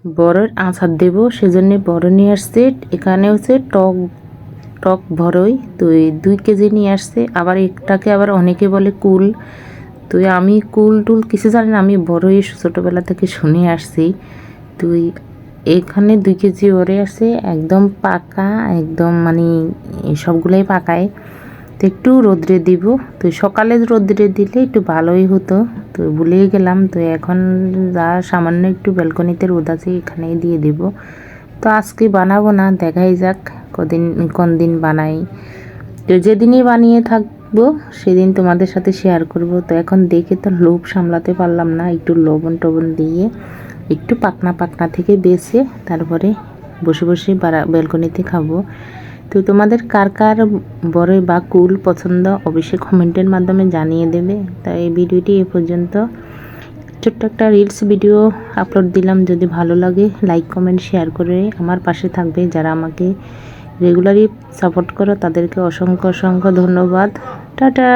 বড়ের আচার দেব, সেজন্য বড় নিয়ে আসছে। এখানে হচ্ছে টক টক বড়ই, তো 2 কেজি নিয়ে আসছে। আবার একটাকে আবার অনেকে বলে কুল, তো আমি কুল টুল কিছু জানি না, আমি বড়ই ছোটোবেলা থেকে শুনে আসছি। তুই এখানে 2 কেজি ওরে আছে, একদম পাকা, একদম মানে সবগুলোই পাকায়। তো একটু রোদ্রে দিব, তো সকালে রোদ্রে দিলে একটু ভালোই হতো, তো ভুলেই গেলাম। তো এখন যা সামান্য একটু ব্যালকনিতে রোদ আছে এখানেই দিয়ে দিব। তো আজকে বানাবো না, দেখাই যাক কোন দিন বানাই। তো যেদিনই বানিয়ে থাকবো সেদিন তোমাদের সাথে শেয়ার করব। তো এখন দেখে তো লোভ সামলাতে পারলাম না, একটু লবণ টবণ দিয়ে একটু পাকনা পাকনা থেকে বেছে তারপরে বসে বসে ব্যালকনিতে খাবো। তো তোমাদের কার কার বড়ই বা কুল পছন্দ অবশ্যই কমেন্টের মাধ্যমে জানিয়ে দেবে। তাই এই ভিডিওটি এ পর্যন্ত, ছোট্ট একটা রিলস ভিডিও আপলোড দিলাম। যদি ভালো লাগে লাইক কমেন্ট শেয়ার করে আমার পাশে থাকবে। যারা আমাকে রেগুলারই সাপোর্ট করো তাদেরকে অসংখ্য অসংখ্য ধন্যবাদ। টাটা।